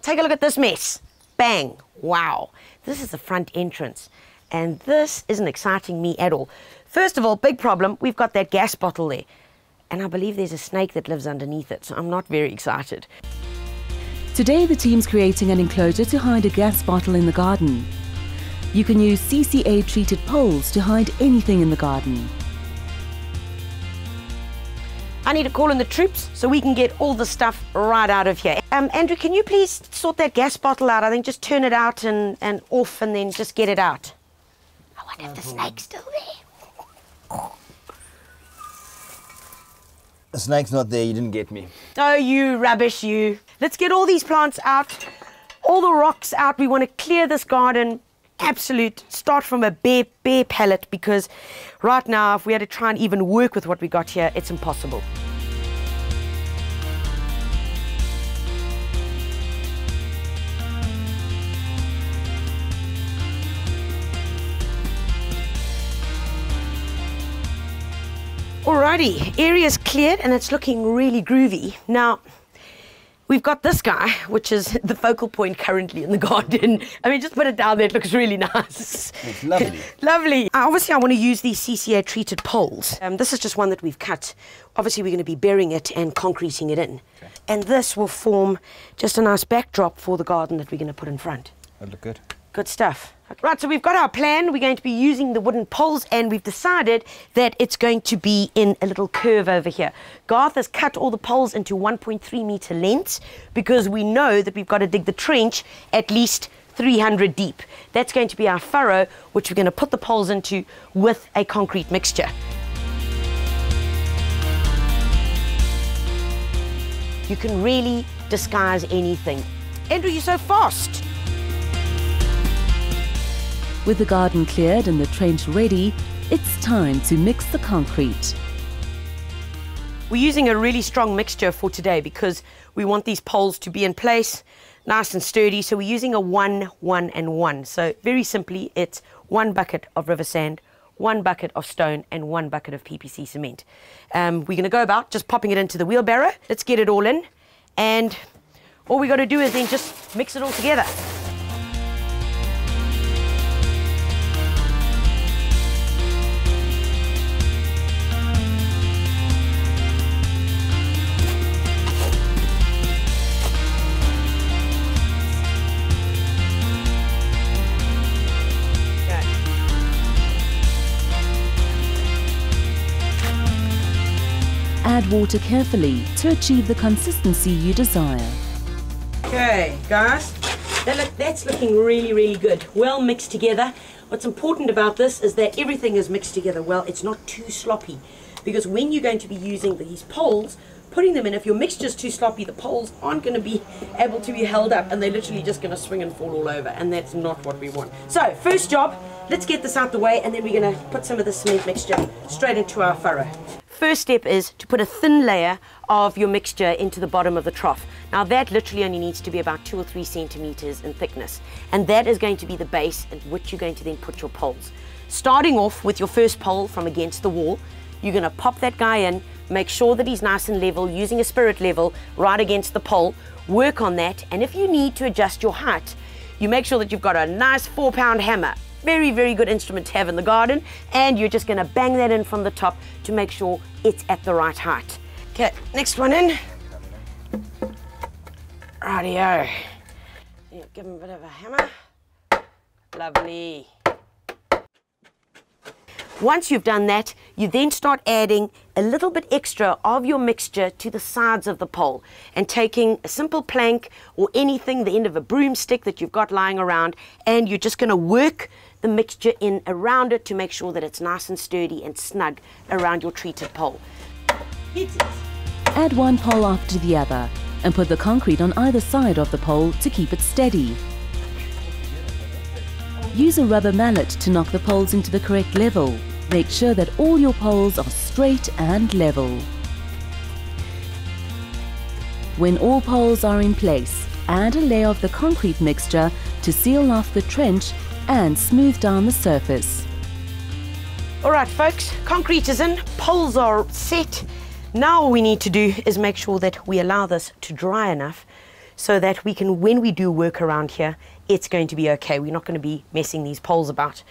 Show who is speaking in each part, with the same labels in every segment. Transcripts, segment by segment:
Speaker 1: take a look at this mess. Bang. Wow. This is the front entrance. And this isn't exciting me at all. First of all, big problem, we've got that gas bottle there. And I believe there's a snake that lives underneath it, so I'm not very excited.
Speaker 2: Today the team's creating an enclosure to hide a gas bottle in the garden. You can use CCA-treated poles to hide anything in the garden.
Speaker 1: I need to call in the troops so we can get all the stuff right out of here. Andrew, can you please sort that gas bottle out? I think just turn it out and off and then just get it out. I wonder if the snake's still there.
Speaker 3: The snake's not there, you didn't get me.
Speaker 1: Oh, you rubbish, you. Let's get all these plants out, all the rocks out. We want to clear this garden. Absolute, start from a bare palette, because right now, if we had to try and even work with what we got here, it's impossible. Alrighty, area's cleared and it's looking really groovy. Now, we've got this guy, which is the focal point currently in the garden. I mean, just put it down there, it looks really nice.
Speaker 3: It's lovely.
Speaker 1: Lovely. Obviously, I want to use these CCA-treated poles. This is just one that we've cut. Obviously, we're going to be burying it and concreting it in. Okay. And this will form just a nice backdrop for the garden that we're going to put in front.
Speaker 3: That'll look good.
Speaker 1: Good stuff. Right, so we've got our plan. We're going to be using the wooden poles, and we've decided that it's going to be in a little curve over here. Garth has cut all the poles into 1.3 meter lengths because we know that we've got to dig the trench at least 300 deep. That's going to be our furrow, which we're going to put the poles into with a concrete mixture. You can really disguise anything. Andrew, you're so fast.
Speaker 2: With the garden cleared and the trench ready, it's time to mix the concrete.
Speaker 1: We're using a really strong mixture for today because we want these poles to be in place, nice and sturdy. So we're using a 1, 1 and 1. So very simply, it's 1 bucket of river sand, 1 bucket of stone and 1 bucket of PPC cement. We're going to go about just popping it into the wheelbarrow. Let's get it all in. And all we got to do is then just mix it all together.
Speaker 2: Add water carefully to achieve the consistency you desire.
Speaker 1: Okay, guys, that's looking really, really good. Well mixed together. What's important about this is that everything is mixed together well. It's not too sloppy, because when you're going to be using these poles, putting them in, if your mixture's too sloppy, the poles aren't going to be able to be held up and they're literally just going to swing and fall all over, and that's not what we want. So, first job, let's get this out the way, and then we're going to put some of the cement mixture straight into our furrow. First step is to put a thin layer of your mixture into the bottom of the trough. Now that literally only needs to be about 2 or 3 centimeters in thickness, and that is going to be the base in which you're going to then put your poles. Starting off with your first pole from against the wall, you're going to pop that guy in, make sure that he's nice and level, using a spirit level right against the pole, work on that, and if you need to adjust your height, you make sure that you've got a nice 4-pound hammer. Very, very good instrument to have in the garden, and you're just going to bang that in from the top to make sure it's at the right height. Okay, next one in. Rightio. Yeah, give him a bit of a hammer. Lovely. Once you've done that, you then start adding a little bit extra of your mixture to the sides of the pole and taking a simple plank or anything, the end of a broomstick that you've got lying around, and you're just going to work the mixture in around it to make sure that it's nice and sturdy and snug around your treated pole.
Speaker 2: Add one pole after the other and put the concrete on either side of the pole to keep it steady. Use a rubber mallet to knock the poles into the correct level. Make sure that all your poles are straight and level. When all poles are in place, add a layer of the concrete mixture to seal off the trench and smooth down the surface.
Speaker 1: All right, folks, concrete is in, poles are set. Now all we need to do is make sure that we allow this to dry enough so that we can, when we do work around here, it's going to be okay. We're not going to be messing these poles about.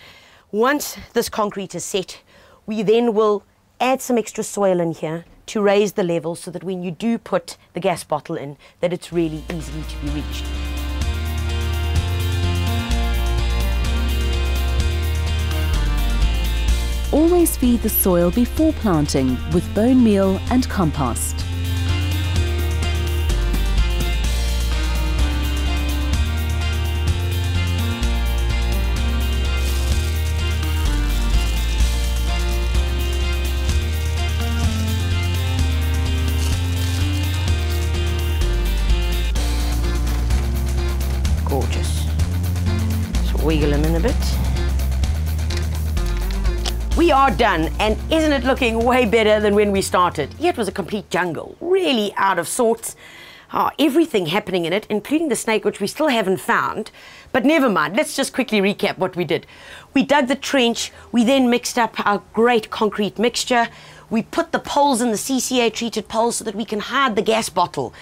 Speaker 1: Once this concrete is set, we then will add some extra soil in here to raise the level so that when you do put the gas bottle in, that it's really easily to be reached.
Speaker 2: Always feed the soil before planting with bone meal and compost.
Speaker 1: Gorgeous. So wiggle them in a bit. We are done, and isn't it looking way better than when we started? Yeah, it was a complete jungle, really out of sorts. Everything happening in it, including the snake, which we still haven't found. But never mind, let's just quickly recap what we did. We dug the trench, we then mixed up our great concrete mixture. We put the poles in the CCA treated poles so that we can hide the gas bottle.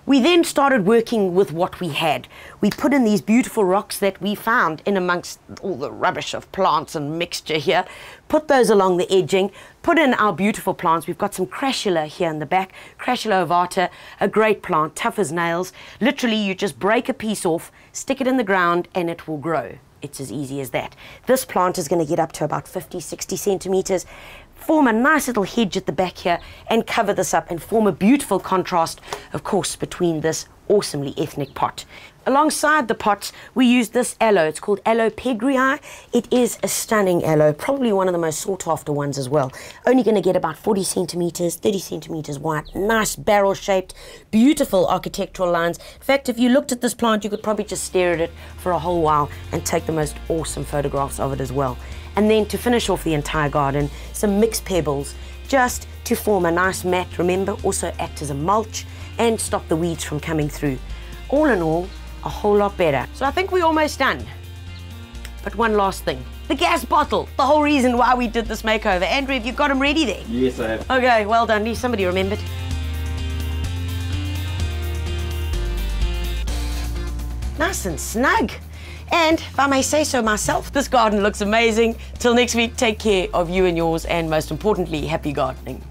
Speaker 1: We then started working with what we had. We put in these beautiful rocks that we found in amongst all the rubbish of plants and mixture here. Put those along the edging, put in our beautiful plants. We've got some Crashula here in the back, Crashula ovata, a great plant, tough as nails. Literally, you just break a piece off, stick it in the ground, and it will grow. It's as easy as that. This plant is going to get up to about 50, 60 centimeters. Form a nice little hedge at the back here and cover this up and form a beautiful contrast, of course, between this awesomely ethnic pot. Alongside the pots, we used this aloe. It's called Aloe pegrii. It is a stunning aloe, probably one of the most sought after ones as well. Only going to get about 40 centimeters, 30 centimeters wide, nice barrel shaped, beautiful architectural lines. In fact, if you looked at this plant, you could probably just stare at it for a whole while and take the most awesome photographs of it as well. And then to finish off the entire garden, some mixed pebbles, just to form a nice mat, remember, also act as a mulch and stop the weeds from coming through. All in all, a whole lot better. So I think we're almost done. But one last thing, the gas bottle, the whole reason why we did this makeover. Andrew, have you got them ready there?
Speaker 3: Yes, I have.
Speaker 1: Okay, well done. At least somebody remembered. Nice and snug. And if I may say so myself, this garden looks amazing. Till next week, take care of you and yours, and most importantly, happy gardening.